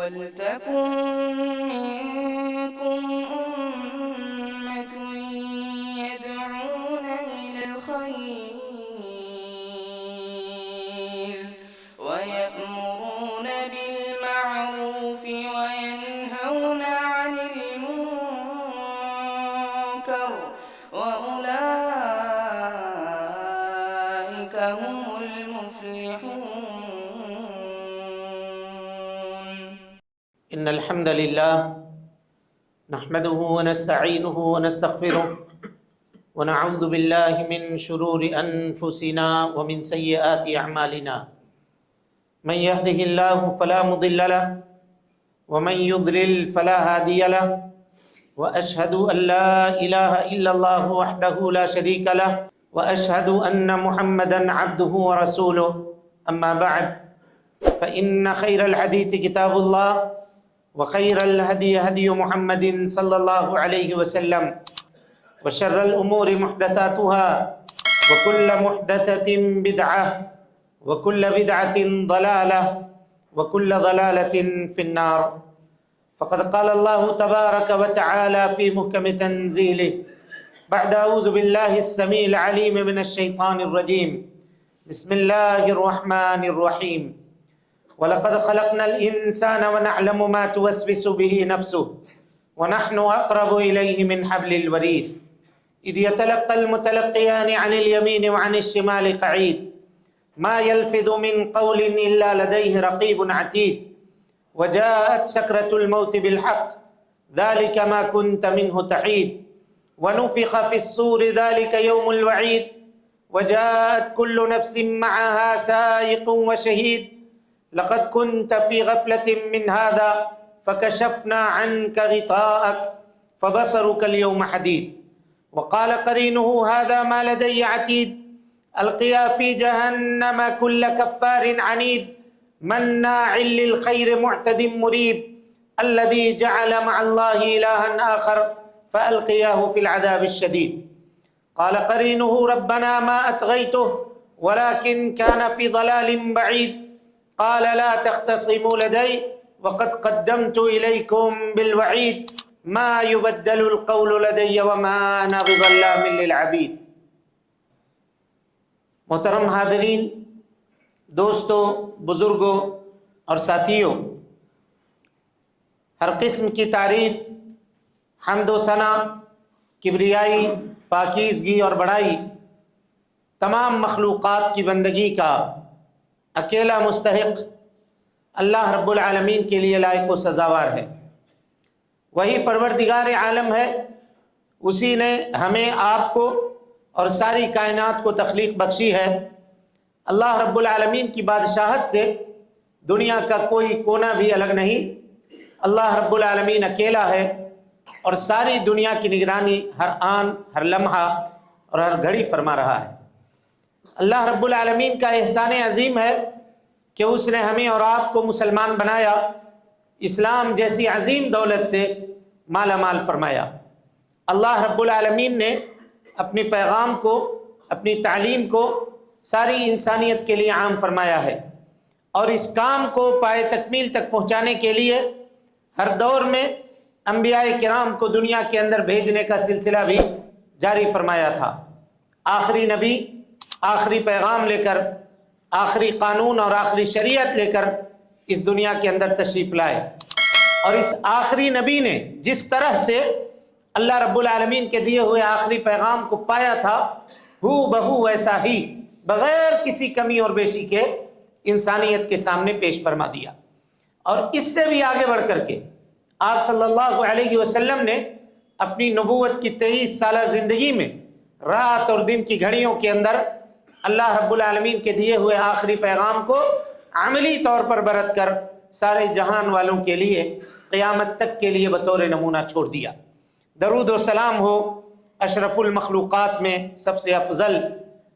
وَلْتَكُن مِّنكُمْ أُمَّةٌ يَدْعُونَ إِلَى الْخَيْرِ وَيَأْمُرُونَ بِالْمَعْرُوفِ وَيَنْهَوْنَ عَنِ الْمُنكَرِ وَأُولَٰئِكَ هُمُ الْمُفْلِحُونَ. إن الحمد لله نحمده ونستعينه ونستغفره ونعوذ بالله من شرور أنفسنا ومن سيئات أعمالنا. من يهده الله فلا مضل له ومن يضلل فلا هادي له، وأشهد أن لا إله إلا الله وحده لا شريك له، وأشهد أن محمدا عبده ورسوله. أما بعد، فإن خير الحديث كتاب الله، وخير الهدي هدي محمد صلى الله عليه وسلم، وشر الأمور محدثاتها، وكل محدثة بدعة، وكل بدعة ضلالة، وكل ضلالة في النار. فقد قال الله تبارك وتعالى في محكم تنزيله بعد أعوذ بالله السميع العليم من الشيطان الرجيم، بسم الله الرحمن الرحيم. وَلَقَدْ خَلَقْنَا الْإِنسَانَ وَنَعْلَمُ مَا تُوَسْوِسُ بِهِ نَفْسُهُ وَنَحْنُ أَقْرَبُ إِلَيْهِ مِنْ حَبْلِ الْوَرِيدِ إِذْ يَتَلَقَّى الْمُتَلَقِّيَانِ عَنِ الْيَمِينِ وَعَنِ الشِّمَالِ قَعِيدٌ مَا يَلْفِظُ مِنْ قَوْلٍ إِلَّا لَدَيْهِ رَقِيبٌ عَتِيدٌ وَجَاءَتْ سَكْرَةُ الْمَوْتِ بِالْحَقِّ ذَلِكَ مَا كُنْتَ مِنْهُ تَحِيدُ وَنُفِخَ فِي الصُّورِ ذَلِكَ يَوْمُ الْوَعِيدِ وَجَاءَتْ كُلُّ نَفْسٍ مَعَهَا سَائِقٌ وَشَهِيدٌ لقد كنت في غفلة من هذا فكشفنا عنك غطاءك فبصرك اليوم حديد وقال قرينه هذا ما لدي عتيد ألقيا في جهنم كل كفار عنيد مناع للخير معتد مريب الذي جعل مع الله إلها آخر فألقياه في العذاب الشديد قال قرينه ربنا ما أطغيته ولكن كان في ضلال بعيد قال لا تختصموا لدي وقد قدمت إليكم بالوعيد ما يبدل القول لدي وما أنا بظلام للعبيد. محترم حاضرین، دوستوں، بزرگوں اور ساتھیوں، ہر قسم کی تعریف، حمد و ثنا، کبریائی، پاکیزگی اور بڑائی تمام مخلوقات کی بندگی کا اکیلا مستحق اللہ رب العالمین کے لیے لائق و سزاوار ہے۔ وہی پروردگار عالم ہے، اسی نے ہمیں، آپ کو اور ساری کائنات کو تخلیق بخشی ہے۔ اللہ رب العالمین کی بادشاہت سے دنیا کا کوئی کونا بھی الگ نہیں۔ اللہ رب العالمین اکیلا ہے اور ساری دنیا کی نگرانی ہر آن، ہر لمحہ اور ہر گھڑی فرما رہا ہے۔ اللہ رب العالمین کا احسان عظیم ہے کہ اس نے ہمیں اور آپ کو مسلمان بنایا، اسلام جیسی عظیم دولت سے مالا مال فرمایا۔ اللہ رب العالمین نے اپنی پیغام کو، اپنی تعلیم کو ساری انسانیت کے لیے عام فرمایا ہے، اور اس کام کو پائے تکمیل تک پہنچانے کے لیے ہر دور میں انبیاء کرام کو دنیا کے اندر بھیجنے کا سلسلہ بھی جاری فرمایا تھا۔ آخری نبی آخری پیغام لے کر، آخری قانون اور آخری شریعت لے کر اس دنیا کے اندر تشریف لائے، اور اس آخری نبی نے جس طرح سے اللہ رب العالمین کے دیے ہوئے آخری پیغام کو پایا تھا، ہو بہو ویسا ہی بغیر کسی کمی اور بیشی کے انسانیت کے سامنے پیش فرما دیا۔ اور اس سے بھی آگے بڑھ کر کے آپ صلی اللہ علیہ وسلم نے اپنی نبوت کی 23 سالہ زندگی میں رات اور دن کی گھڑیوں کے اندر اللہ رب العالمین کے دیے ہوئے آخری پیغام کو عملی طور پر برت کر سارے جہان والوں کے لیے قیامت تک کے لیے بطور نمونہ چھوڑ دیا۔ درود و سلام ہو اشرف المخلوقات میں سب سے افضل،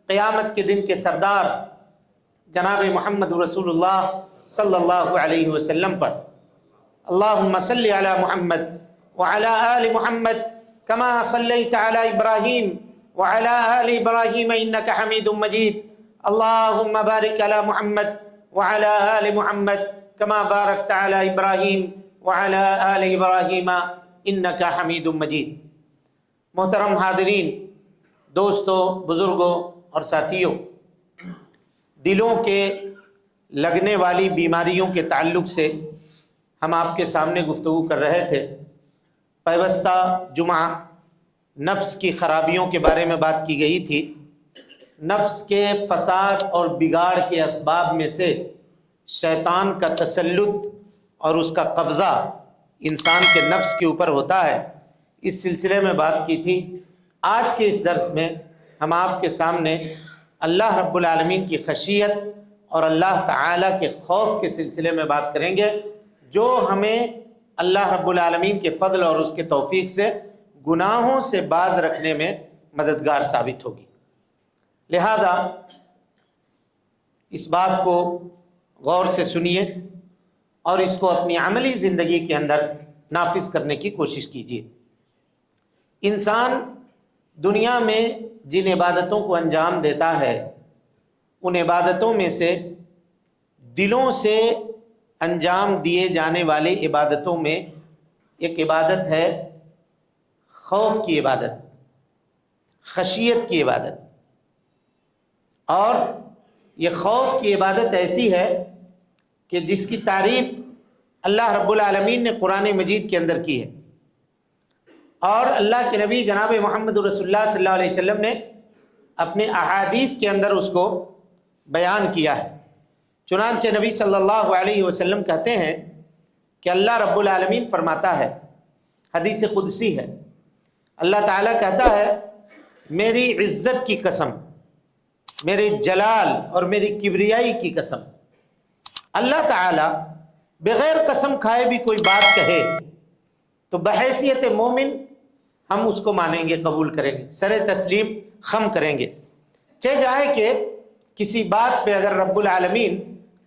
قیامت کے دن کے سردار جناب محمد رسول اللہ صلی اللہ علیہ وسلم پر۔ اللہم صلی علی محمد وعلی آل محمد کما صلیت علی ابراہیم وعلى آل إبراهيم إنك حميد مجيد اللهم بارك على محمد وعلى آل محمد كما باركت على إبراهيم وعلى آل إبراهيم إنك حميد مجيد۔ محترم حاضرین، دوستوں، بزرگوں اور ساتھیوں، دلوں کے لگنے والی بیماریوں کے تعلق سے ہم آپ کے سامنے گفتگو کر رہے تھے۔ پیوستہ جمعہ نفس کی خرابیوں کے بارے میں بات کی گئی تھی۔ نفس کے فساد اور بگاڑ کے اسباب میں سے شیطان کا تسلط اور اس کا قبضہ انسان کے نفس کے اوپر ہوتا ہے، اس سلسلے میں بات کی تھی۔ آج کے اس درس میں ہم آپ کے سامنے اللہ رب العالمین کی خشیت اور اللہ تعالیٰ کے خوف کے سلسلے میں بات کریں گے، جو ہمیں اللہ رب العالمین کے فضل اور اس کے توفیق سے گناہوں سے باز رکھنے میں مددگار ثابت ہوگی۔ لہذا اس بات کو غور سے سنیے اور اس کو اپنی عملی زندگی کے اندر نافذ کرنے کی کوشش کیجیے۔ انسان دنیا میں جن عبادتوں کو انجام دیتا ہے، ان عبادتوں میں سے دلوں سے انجام دیے جانے والے عبادتوں میں ایک عبادت ہے خوف کی عبادت، خشیت کی عبادت۔ اور یہ خوف کی عبادت ایسی ہے کہ جس کی تعریف اللہ رب العالمین نے قرآن مجید کے اندر کی ہے، اور اللہ کے نبی جناب محمد رسول اللہ صلی اللہ علیہ وسلم نے اپنے احادیث کے اندر اس کو بیان کیا ہے۔ چنانچہ نبی صلی اللہ علیہ وسلم کہتے ہیں کہ اللہ رب العالمین فرماتا ہے، حدیث قدسی ہے، اللہ تعالیٰ کہتا ہے، میری عزت کی قسم، میرے جلال اور میری کبریائی کی قسم، اللہ تعالیٰ بغیر قسم کھائے بھی کوئی بات کہے تو بحیثیت مومن ہم اس کو مانیں گے، قبول کریں گے، سر تسلیم خم کریں گے۔ چاہے جائے کہ کسی بات پہ اگر رب العالمین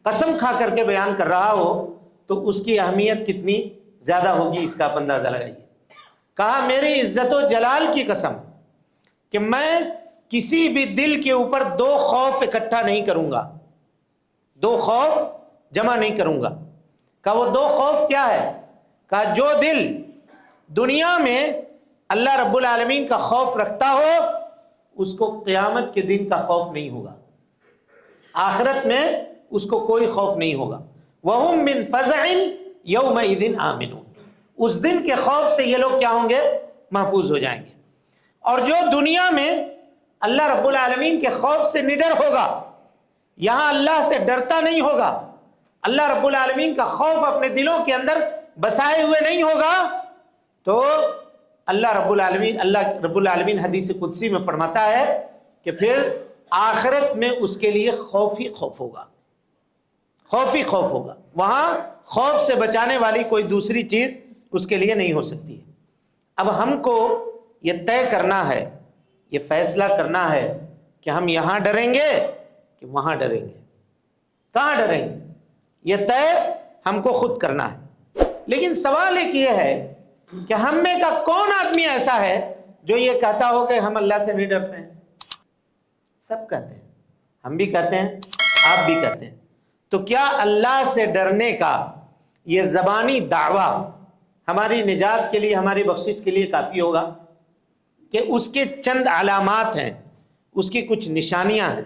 قسم کھا کر کے بیان کر رہا ہو تو اس کی اہمیت کتنی زیادہ ہوگی، اس کا آپ اندازہ لگائیے۔ کہا میری عزت و جلال کی قسم کہ میں کسی بھی دل کے اوپر دو خوف اکٹھا نہیں کروں گا، دو خوف جمع نہیں کروں گا۔ کہا وہ دو خوف کیا ہے؟ کہا جو دل دنیا میں اللہ رب العالمین کا خوف رکھتا ہو اس کو قیامت کے دن کا خوف نہیں ہوگا، آخرت میں اس کو کوئی خوف نہیں ہوگا۔ وَهُم مِّن فَزَعٍ يَوْمَئِذٍ آمِنُونَ، اس دن کے خوف سے یہ لوگ کیا ہوں گے؟ محفوظ ہو جائیں گے۔ اور جو دنیا میں اللہ رب العالمین کے خوف سے نڈر ہوگا، یہاں اللہ سے ڈرتا نہیں ہوگا، اللہ رب العالمین کا خوف اپنے دلوں کے اندر بسائے ہوئے نہیں ہوگا، تو اللہ رب العالمین حدیث قدسی میں فرماتا ہے کہ پھر آخرت میں اس کے لیے خوف ہی خوف ہوگا، خوف ہی خوف ہوگا۔ وہاں خوف سے بچانے والی کوئی دوسری چیز اس کے لیے نہیں ہو سکتی ہے۔ اب ہم کو یہ طے کرنا ہے، یہ فیصلہ کرنا ہے کہ ہم یہاں ڈریں گے کہ وہاں ڈریں گے، کہاں ڈریں گے، یہ طے ہم کو خود کرنا ہے۔ لیکن سوال ایک یہ ہے کہ ہم میں کا کون آدمی ایسا ہے جو یہ کہتا ہو کہ ہم اللہ سے نہیں ڈرتے ہیں؟ سب کہتے ہیں، ہم بھی کہتے ہیں، آپ بھی کہتے ہیں۔ تو کیا اللہ سے ڈرنے کا یہ زبانی دعویٰ ہماری نجات کے لیے، ہماری بخشش کے لیے کافی ہوگا؟ کہ اس کے چند علامات ہیں، اس کی کچھ نشانیاں ہیں۔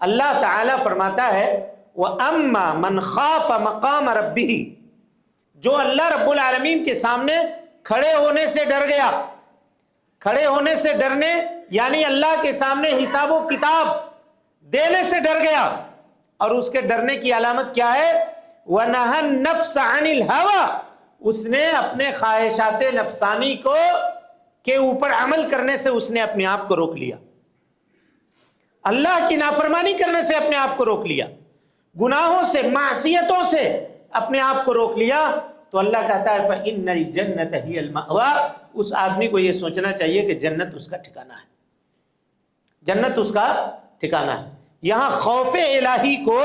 اللہ تعالیٰ فرماتا ہے وَأَمَّا مَنْ خَافَ مَقَامَ رَبِّهِ، جو اللہ رب العالمین کے سامنے کھڑے ہونے سے ڈر گیا۔ کھڑے ہونے سے ڈرنے یعنی اللہ کے سامنے حساب و کتاب دینے سے ڈر گیا، اور اس کے ڈرنے کی علامت کیا ہے؟ وَنَهَى النَّفْسَ عَنِ الْهَوَىٰ، اس نے اپنے خواہشات نفسانی کو کے اوپر عمل کرنے سے اس نے اپنے آپ کو روک لیا، اللہ کی نافرمانی کرنے سے اپنے آپ کو روک لیا، گناہوں سے، معصیتوں سے اپنے آپ کو روک لیا۔ تو اللہ کہتا ہے فَإِنَّ الْجَنَّةَ هِيَ الْمَأْوَىٰ، اس آدمی کو یہ سوچنا چاہیے کہ جنت اس کا ٹھکانہ ہے، جنت اس کا ٹھکانہ ہے۔ یہاں خوف الہی کو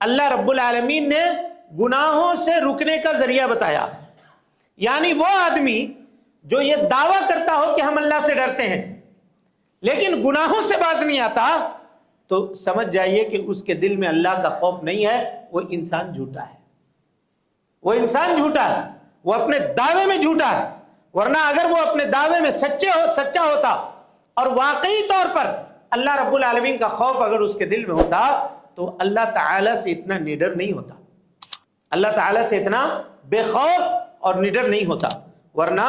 اللہ رب العالمین نے گناہوں سے رکنے کا ذریعہ بتایا۔ یعنی وہ آدمی جو یہ دعویٰ کرتا ہو کہ ہم اللہ سے ڈرتے ہیں لیکن گناہوں سے باز نہیں آتا، تو سمجھ جائیے کہ اس کے دل میں اللہ کا خوف نہیں ہے، وہ انسان جھوٹا ہے۔ وہ انسان جھوٹا ہے، وہ اپنے دعوے میں جھوٹا ہے، ورنہ اگر وہ اپنے دعوے میں سچا ہوتا اور واقعی طور پر اللہ رب العالمین کا خوف اگر اس کے دل میں ہوتا تو اللہ تعالیٰ سے اتنا نڈر نہیں ہوتا، اللہ تعالیٰ سے اتنا بے خوف اور نڈر نہیں ہوتا۔ ورنہ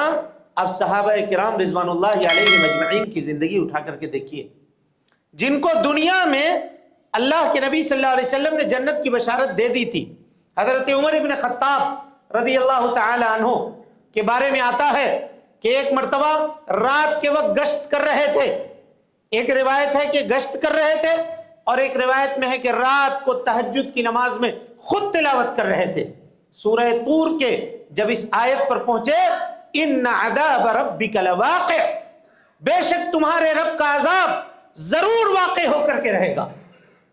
اب صحابہ کرام رضوان اللہ علیہم اجمعین کی زندگی اٹھا کر کے دیکھیے، جن کو دنیا میں اللہ کے نبی صلی اللہ علیہ وسلم نے جنت کی بشارت دے دی تھی۔ حضرت عمر ابن خطاب رضی اللہ تعالی عنہ کے بارے میں آتا ہے کہ ایک مرتبہ رات کے وقت گشت کر رہے تھے، ایک روایت ہے کہ گشت کر رہے تھے اور ایک روایت میں ہے کہ رات کو تہجد کی نماز میں خود تلاوت کر رہے تھے سورہ طور کے۔ جب اس آیت پر پہنچے، ان عذاب ربک لواقع، بے شک تمہارے رب کا عذاب ضرور واقع ہو کر کے رہے گا،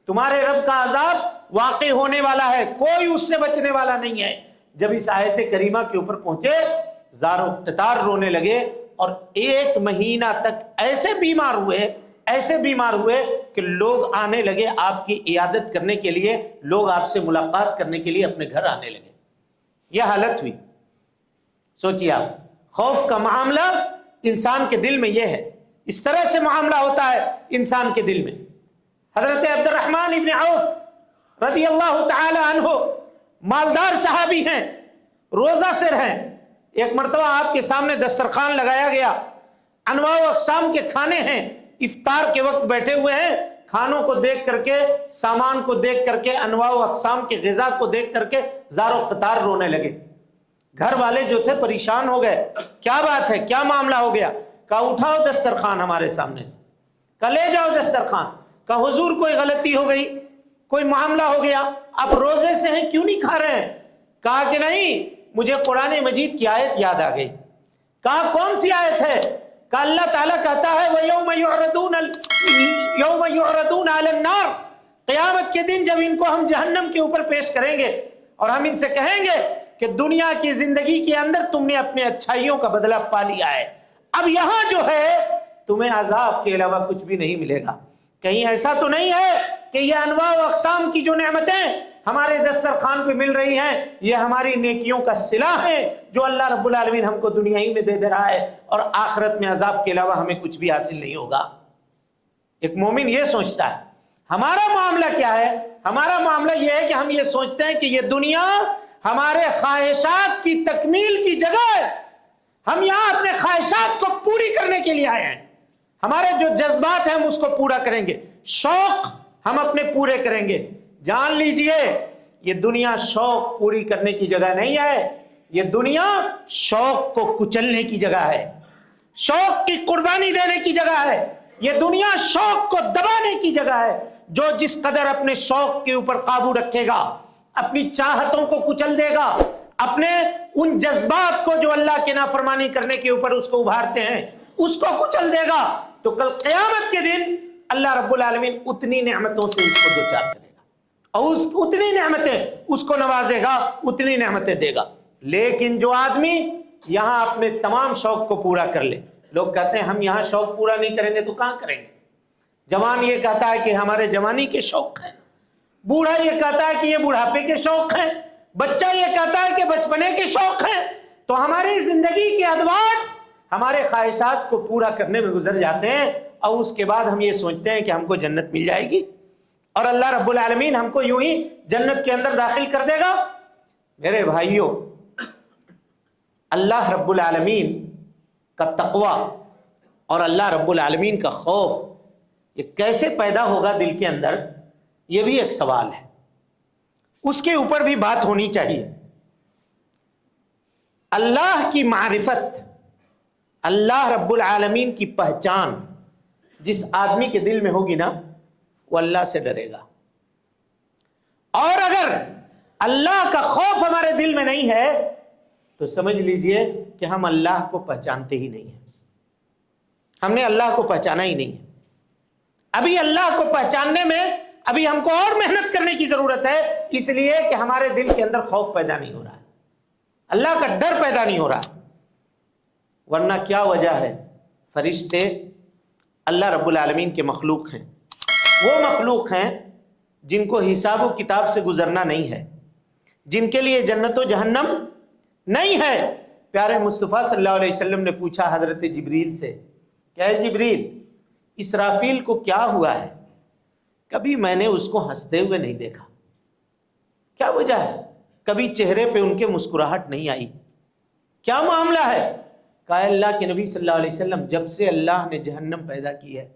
تمہارے رب کا عذاب واقع ہونے والا ہے، کوئی اس سے بچنے والا نہیں ہے۔ جب اس آیت کریمہ کے اوپر پہنچے، زار و تتار رونے لگے اور 1 مہینہ تک ایسے بیمار ہوئے کہ لوگ آنے لگے آپ کی عیادت کرنے کے لیے، لوگ آپ سے ملاقات کرنے کے لیے اپنے گھر آنے لگے۔ یہ حالت ہوئی۔ سوچیے آپ، خوف کا معاملہ انسان کے دل میں یہ ہے، اس طرح سے معاملہ ہوتا ہے انسان کے دل میں۔ حضرت عبد الرحمن ابن عوف رضی اللہ تعالی عنہ مالدار صحابی ہیں، روزہ سر ہیں۔ ایک مرتبہ آپ کے سامنے دسترخوان لگایا گیا، انواع و اقسام کے کھانے ہیں، افطار کے وقت بیٹھے ہوئے ہیں، کھانوں کو دیکھ کر کے، سامان کو دیکھ کر کے، انواع و اقسام کی غذا کو دیکھ کر کے زار و قطار رونے لگے۔ گھر والے جو تھے پریشان ہو گئے، کیا بات ہے، کیا معاملہ ہو گیا؟ کہا اٹھاؤ دسترخوان ہمارے سامنے سے، کہا لے جاؤ دسترخوان۔ کہا حضور کوئی غلطی ہو گئی، کوئی معاملہ ہو گیا، آپ روزے سے ہیں کیوں نہیں کھا رہے ہیں؟ کہا کہ نہیں، مجھے قرآن مجید کی آیت یاد آ گئی۔ کہا کون سی آیت ہے؟ کہا اللہ تعالیٰ کہتا ہے وَيَوْمَ يُعْرَضُونَ عَلَى النَّارِ، قیامت کے دن جب ان کو ہم جہنم کے اوپر پیش کریں گے اور ہم ان سے کہیں گے کہ دنیا کی زندگی کے اندر تم نے اپنے اچھائیوں کا بدلہ پا لیا ہے، اب یہاں جو ہے تمہیں عذاب کے علاوہ کچھ بھی نہیں ملے گا۔ کہیں ایسا تو نہیں ہے کہ یہ انواع و اقسام کی جو نعمتیں ہمارے دسترخوان پہ مل رہی ہیں یہ ہماری نیکیوں کا صلہ ہے جو اللہ رب العالمین ہم کو دنیا ہی میں دے رہا ہے اور آخرت میں عذاب کے علاوہ ہمیں کچھ بھی حاصل نہیں ہوگا؟ ایک مومن یہ سوچتا ہے۔ ہمارا معاملہ کیا ہے؟ ہمارا معاملہ یہ ہے کہ ہم یہ سوچتے ہیں کہ یہ دنیا ہمارے خواہشات کی تکمیل کی جگہ ہے، ہم یہاں اپنے خواہشات کو پوری کرنے کے لیے آئے ہیں، ہمارے جو جذبات ہیں ہم اس کو پورا کریں گے، شوق ہم اپنے پورے کریں گے۔ جان لیجئے یہ دنیا شوق پوری کرنے کی جگہ نہیں ہے، یہ دنیا شوق کو کچلنے کی جگہ ہے، شوق کی قربانی دینے کی جگہ ہے، یہ دنیا شوق کو دبانے کی جگہ ہے۔ جو جس قدر اپنے شوق کے اوپر قابو رکھے گا، اپنی چاہتوں کو کچل دے گا، اپنے ان جذبات کو جو اللہ کے نافرمانی کرنے کے اوپر اس کو ابھارتے ہیں اس کو کچل دے گا، تو کل قیامت کے دن اللہ رب العالمین اتنی نعمتوں سے اس کو دوچار کرے گا اور اتنی نعمتیں اس کو نوازے گا، اتنی نعمتیں دے گا۔ لیکن جو آدمی یہاں اپنے تمام شوق کو پورا کر لے، لوگ کہتے ہیں ہم یہاں شوق پورا نہیں کریں گے تو کہاں کریں گے؟ جوان یہ کہتا ہے کہ ہمارے جوانی کے شوق ہیں، بوڑھا یہ کہتا ہے کہ یہ بڑھاپے کے شوق ہیں، بچہ یہ کہتا ہے کہ بچپنے کے شوق ہیں۔ تو ہماری زندگی کے ادوار ہمارے خواہشات کو پورا کرنے میں گزر جاتے ہیں اور اس کے بعد ہم یہ سوچتے ہیں کہ ہم کو جنت مل جائے گی اور اللہ رب العالمین ہم کو یوں ہی جنت کے اندر داخل کر دے گا۔ میرے بھائیوں، اللہ رب العالمین کا تقوی اور اللہ رب العالمین کا خوف یہ کیسے پیدا ہوگا دل کے اندر، یہ بھی ایک سوال ہے، اس کے اوپر بھی بات ہونی چاہیے۔ اللہ کی معرفت، اللہ رب العالمین کی پہچان جس آدمی کے دل میں ہوگی نا وہ اللہ سے ڈرے گا، اور اگر اللہ کا خوف ہمارے دل میں نہیں ہے تو سمجھ لیجئے کہ ہم اللہ کو پہچانتے ہی نہیں ہیں، ہم نے اللہ کو پہچانا ہی نہیں ہے۔ ابھی اللہ کو پہچاننے میں ابھی ہم کو اور محنت کرنے کی ضرورت ہے، اس لیے کہ ہمارے دل کے اندر خوف پیدا نہیں ہو رہا ہے، اللہ کا ڈر پیدا نہیں ہو رہا۔ ورنہ کیا وجہ ہے؟ فرشتے اللہ رب العالمین کے مخلوق ہیں، وہ مخلوق ہیں جن کو حساب و کتاب سے گزرنا نہیں ہے، جن کے لیے جنت و جہنم نہیں ہے۔ پیارے مصطفیٰ صلی اللہ علیہ وسلم نے پوچھا حضرت جبریل سے، کیا ہے جبریل، اسرافیل کو کیا ہوا ہے؟ کبھی میں نے اس کو ہنستے ہوئے نہیں دیکھا، کیا وجہ ہے؟ کبھی چہرے پہ ان کے مسکراہٹ نہیں آئی، کیا معاملہ ہے؟ کہا اللہ کے نبی صلی اللہ علیہ وسلم، جب سے اللہ نے جہنم پیدا کی ہے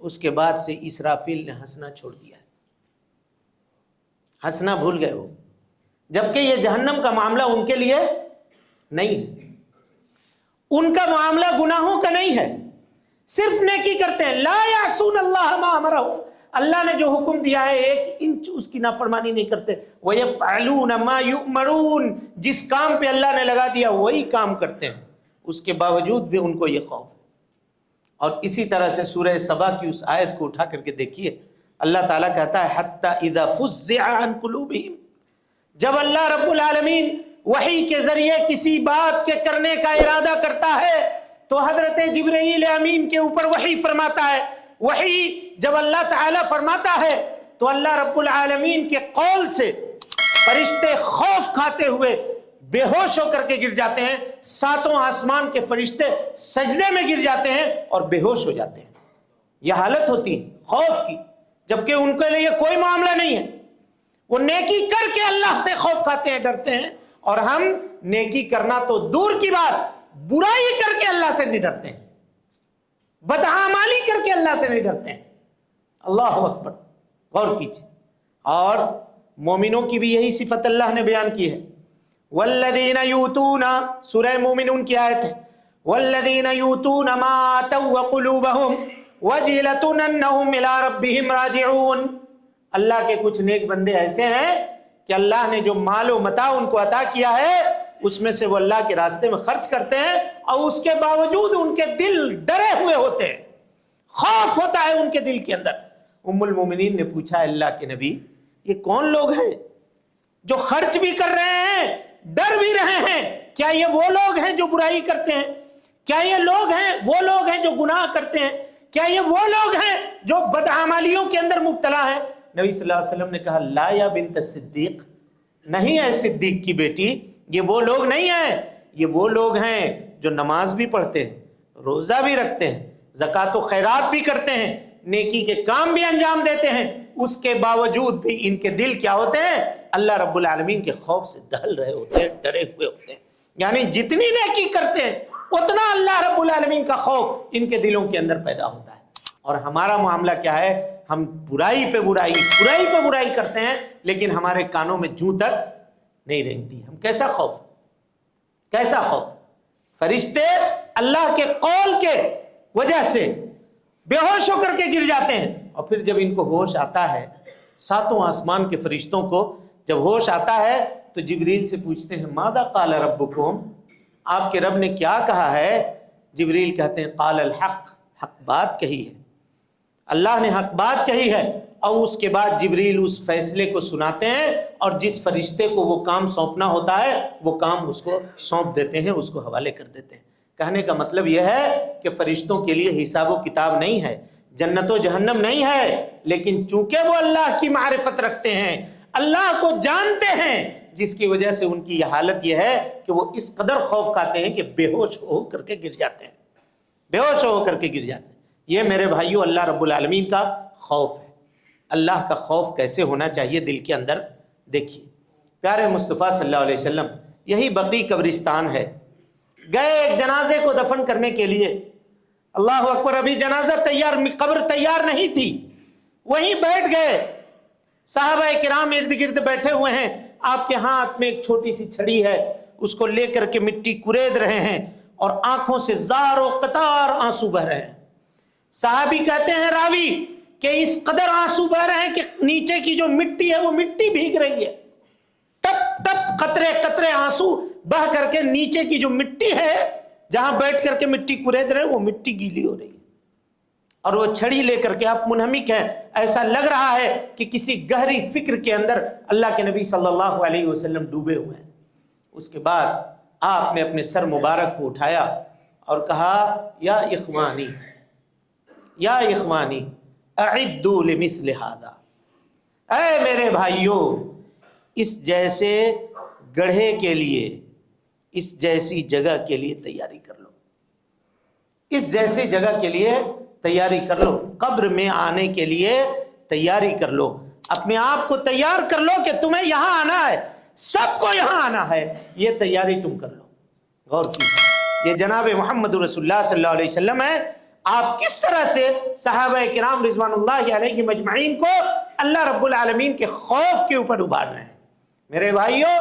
اس کے بعد سے اسرافیل نے ہنسنا چھوڑ دیا ہے، ہنسنا بھول گئے وہ، جبکہ یہ جہنم کا معاملہ ان کے لیے نہیں ہے، ان کا معاملہ گناہوں کا نہیں ہے، صرف نیکی کرتے ہیں۔ لا یعصون اللہ ما امرہم، اللہ نے جو حکم دیا ہے 1 انچ اس کی نافرمانی نہیں کرتے۔ وَيَفْعَلُونَ مَا يُؤْمَرُونَ، جس کام پہ اللہ نے لگا دیا وہی کام کرتے ہیں، اس کے باوجود بھی ان کو یہ خوف ہے۔ اور اسی طرح سے سورہ سبا کی اس آیت کو اٹھا کر کے دیکھیے، اللہ تعالیٰ کہتا ہے حَتَّى إِذَا فُزِّعَ عَنْ قُلُوبِهِمْ، جب اللہ رب العالمین وحی کے ذریعے کسی بات کے کرنے کا ارادہ کرتا ہے تو حضرت جبرائیل امین کے اوپر وحی فرماتا ہے۔ وحی جب اللہ تعالیٰ فرماتا ہے تو اللہ رب العالمین کے قول سے فرشتے خوف کھاتے ہوئے بے ہوش ہو کر کے گر جاتے ہیں، 7 آسمان کے فرشتے سجدے میں گر جاتے ہیں اور بے ہوش ہو جاتے ہیں۔ یہ حالت ہوتی ہے خوف کی، جبکہ ان کے لیے کوئی معاملہ نہیں ہے، وہ نیکی کر کے اللہ سے خوف کھاتے ہیں، ڈرتے ہیں، اور ہم نیکی کرنا تو دور کی بات، برائی کر کے اللہ سے نہیں ڈرتے ہیں، بدعمالی کر کے اللہ سے نہیں ڈرتے ہیں۔ اللہ اکبر، غور کیجیے۔ اور مومنوں کی بھی یہی صفت اللہ نے بیان کی ہے، والذین یؤتون، سورہ مومنون کی آیت ہے، والذین یؤتون ما آتوا وقلوبہم وجلۃ انہم الی ربہم راجعون۔ اللہ کے کچھ نیک بندے ایسے ہیں کہ اللہ نے جو مال و متاع ان کو عطا کیا ہے اس میں سے وہ اللہ کے راستے میں خرچ کرتے ہیں، اور اس کے باوجود ان کے دل ڈرے ہوئے ہوتے ہیں، خوف ہوتا ہے ان کے دل کے اندر۔ ام المومنین نے پوچھا اللہ کے نبی، یہ کون لوگ ہیں جو خرچ بھی کر رہے ہیں، ڈر بھی رہے ہیں؟ کیا یہ وہ لوگ ہیں جو برائی کرتے ہیں؟ کیا یہ لوگ ہیں وہ لوگ ہیں جو گناہ کرتے ہیں؟ کیا یہ وہ لوگ ہیں جو بدعمالیوں کے اندر مبتلا ہیں؟ نبی صلی اللہ علیہ وسلم نے کہا لا یا بنت صدیق، نہیں ہے صدیق کی بیٹی، یہ وہ لوگ نہیں ہیں، یہ وہ لوگ ہیں جو نماز بھی پڑھتے ہیں، روزہ بھی رکھتے ہیں، زکوٰۃ و خیرات بھی کرتے ہیں، نیکی کے کام بھی انجام دیتے ہیں، اس کے باوجود بھی ان کے دل کیا ہوتے ہیں؟ اللہ رب العالمین کے خوف سے دہل رہے ہوتے ہیں، ڈرے ہوئے ہوتے ہیں۔ یعنی جتنی نیکی کرتے ہیں اتنا اللہ رب العالمین کا خوف ان کے دلوں کے اندر پیدا ہوتا ہے۔ اور ہمارا معاملہ کیا ہے؟ ہم برائی پہ برائی کرتے ہیں، لیکن ہمارے کانوں میں جوں تک نہیں رینگتی۔ ہم کیسا خوف؟ فرشتے اللہ کے قول کے وجہ سے بے ہوش ہو کر کے گر جاتے ہیں، اور پھر جب ان کو ہوش آتا ہے، 7 آسمان کے فرشتوں کو جب ہوش آتا ہے تو جبریل سے پوچھتے ہیں ماذا قال ربکم، آپ کے رب نے کیا کہا ہے؟ جبریل کہتے ہیں قال الحق، حق بات کہی ہے، اللہ نے حق بات کہی ہے۔ اور اس کے بعد جبریل اس فیصلے کو سناتے ہیں، اور جس فرشتے کو وہ کام سونپنا ہوتا ہے وہ کام اس کو سونپ دیتے ہیں، اس کو حوالے کر دیتے ہیں۔ کہنے کا مطلب یہ ہے کہ فرشتوں کے لیے حساب و کتاب نہیں ہے، جنت و جہنم نہیں ہے، لیکن چونکہ وہ اللہ کی معرفت رکھتے ہیں، اللہ کو جانتے ہیں، جس کی وجہ سے ان کی یہ حالت یہ ہے کہ وہ اس قدر خوف کھاتے ہیں کہ بے ہوش ہو کر کے گر جاتے ہیں۔ یہ میرے بھائیوں اللہ رب العالمین کا خوف ہے۔ اللہ کا خوف کیسے ہونا چاہیے دل کے اندر؟ دیکھیے پیارے مصطفیٰ صلی اللہ علیہ وسلم، یہی بقیع قبرستان ہے، گئے ایک جنازے کو دفن کرنے کے لیے، اللہ اکبر، ابھی جنازہ تیار، قبر تیار نہیں تھی، وہیں بیٹھ گئے، صحابہ کرام ارد گرد بیٹھے ہوئے ہیں، آپ کے ہاتھ میں ایک چھوٹی سی چھڑی ہے، اس کو لے کر کے مٹی کورید رہے ہیں، اور آنکھوں سے زار و قطار آنسو بہ رہے ہیں۔ صحابی کہتے ہیں راوی کہ اس قدر آنسو بہ رہے ہیں کہ نیچے کی جو مٹی ہے وہ مٹی بھیگ رہی ہے، ٹپ ٹپ قطرے قطرے آنسو بہ کر کے نیچے کی جو مٹی ہے جہاں بیٹھ کر کے مٹی کورید رہے ہیں وہ مٹی گیلی ہو رہی ہے، اور وہ چھڑی لے کر کے آپ منہمک ہیں، ایسا لگ رہا ہے کہ کسی گہری فکر کے اندر اللہ کے نبی صلی اللہ علیہ وسلم ڈوبے ہوئے ہیں۔ اس کے بعد آپ نے اپنے سر مبارک کو اٹھایا اور کہا یا اخوانی اعدوا لمثل هذا، اے میرے بھائیوں، اس جیسے گڑھے کے لیے، اس جیسی جگہ کے لیے تیاری کر لو، اس جیسی جگہ کے لیے تیاری کر لو، قبر میں آنے کے لیے تیاری کر لو، اپنے آپ کو تیار کر لو کہ تمہیں یہاں آنا ہے، سب کو یہاں آنا ہے، یہ تیاری تم کر لو۔ غور کیجیے، یہ جناب محمد رسول اللہ صلی اللہ علیہ وسلم ہے۔ آپ کس طرح سے صحابہ کرام رضوان اللہ علیہ مجمعین کو اللہ رب العالمین کے خوف کے اوپر ابھار رہے ہیں۔ میرے بھائیوں،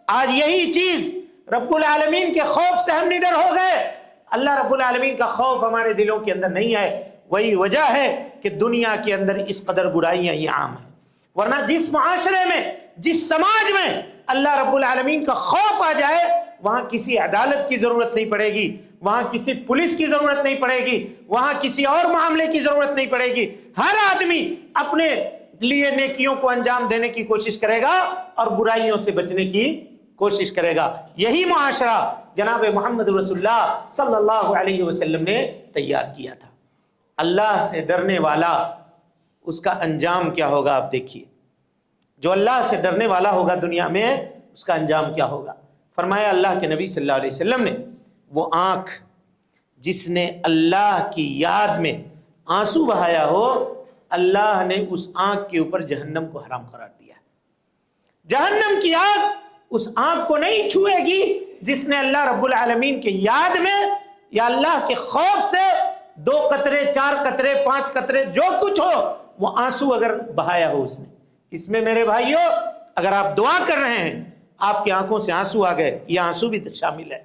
آج یہی چیز، رب العالمین کے خوف سے ہم نڈر ہو گئے، اللہ رب العالمین کا خوف ہمارے دلوں کے اندر نہیں ہے۔ وہی وجہ ہے کہ دنیا کے اندر اس قدر برائیاں یہ عام ہیں، ورنہ جس معاشرے میں، جس سماج میں اللہ رب العالمین کا خوف آ جائے، وہاں کسی عدالت کی ضرورت نہیں پڑے گی، وہاں کسی پولیس کی ضرورت نہیں پڑے گی، وہاں کسی اور معاملے کی ضرورت نہیں پڑے گی۔ ہر آدمی اپنے لیے نیکیوں کو انجام دینے کی کوشش کرے گا اور برائیوں سے بچنے کی کوشش کرے گا۔ یہی معاشرہ جناب محمد رسول اللہ صلی اللہ علیہ وسلم نے تیار کیا تھا۔ اللہ سے ڈرنے والا، اس کا انجام کیا ہوگا آپ دیکھیے، جو اللہ سے ڈرنے والا ہوگا دنیا میں، اس کا انجام کیا ہوگا۔ فرمایا اللہ کے نبی صلی اللہ علیہ وسلم نے، وہ آنکھ جس نے اللہ کی یاد میں آنسو بہایا ہو، اللہ نے اس آنکھ کے اوپر جہنم کو حرام قرار دیا ہے۔ جہنم کی آگ اس آنکھ کو نہیں چھوئے گی جس نے اللہ رب العالمین کے یاد میں یا اللہ کے خوف سے 2 قطرے 4 قطرے 5 قطرے جو کچھ ہو وہ آنسو اگر بہایا ہو اس نے۔ اس میں میرے بھائیوں، اگر آپ دعا کر رہے ہیں، آپ کی آنکھوں سے آنسو آ گئے، یہ آنسو بھی شامل ہے۔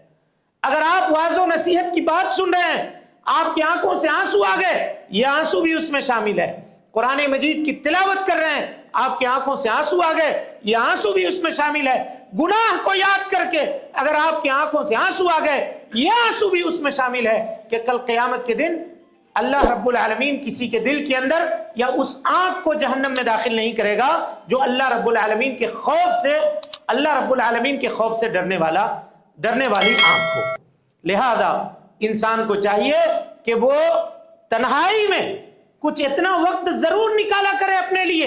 اگر آپ واعظ و نصیحت کی بات سن رہے ہیں، آپ کی آنکھوں سے آنسو آ گئے، یہ آنسو بھی اس میں شامل ہے۔ قرآن مجید کی تلاوت کر رہے ہیں، آپ کی آنکھوں سے آنسو آ گئے، یہ آنسو بھی اس میں شامل ہے۔ گناہ کو یاد کر کے اگر آپ کی آنکھوں سے آنسو آ گئے، یہ آنسو بھی اس میں شامل ہے کہ کل قیامت کے دن اللہ رب العالمین کسی کے دل کے اندر یا اس آنکھ کو جہنم میں داخل نہیں کرے گا جو اللہ رب العالمین کے خوف سے، اللہ رب العالمین کے خوف سے ڈرنے والی آنکھ ہو۔ لہذا انسان کو چاہیے کہ وہ تنہائی میں کچھ اتنا وقت ضرور نکالا کرے اپنے لیے،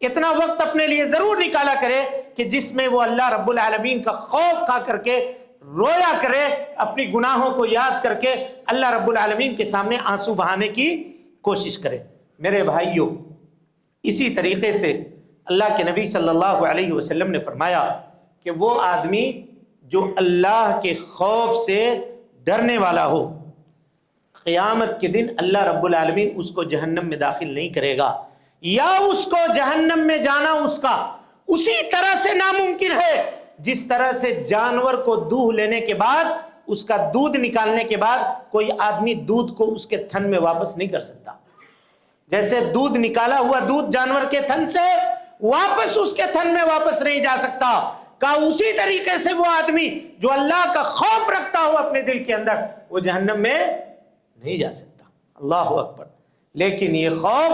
اتنا وقت اپنے لیے ضرور نکالا کرے کہ جس میں وہ اللہ رب العالمین کا خوف کھا کر کے رویا کرے، اپنی گناہوں کو یاد کر کے اللہ رب العالمین کے سامنے آنسو بہانے کی کوشش کرے۔ میرے بھائیوں، اسی طریقے سے اللہ کے نبی صلی اللہ علیہ وسلم نے فرمایا کہ وہ آدمی جو اللہ کے خوف سے ڈرنے والا ہو، قیامت کے دن اللہ رب العالمین اس کو جہنم میں داخل نہیں کرے گا، یا اس کو جہنم میں جانا اس کا اسی طرح سے ناممکن ہے جس طرح سے جانور کو دودھ لینے کے بعد، اس کا دودھ نکالنے کے بعد کوئی آدمی دودھ کو اس کے تھن میں واپس نہیں کر سکتا۔ جیسے دودھ نکالا ہوا دودھ جانور کے تھن سے واپس اس کے تھن میں واپس نہیں جا سکتا، کہا اسی طریقے سے وہ آدمی جو اللہ کا خوف رکھتا ہو اپنے دل کے اندر، وہ جہنم میں نہیں جا سکتا۔ اللہ اکبر۔ لیکن یہ خوف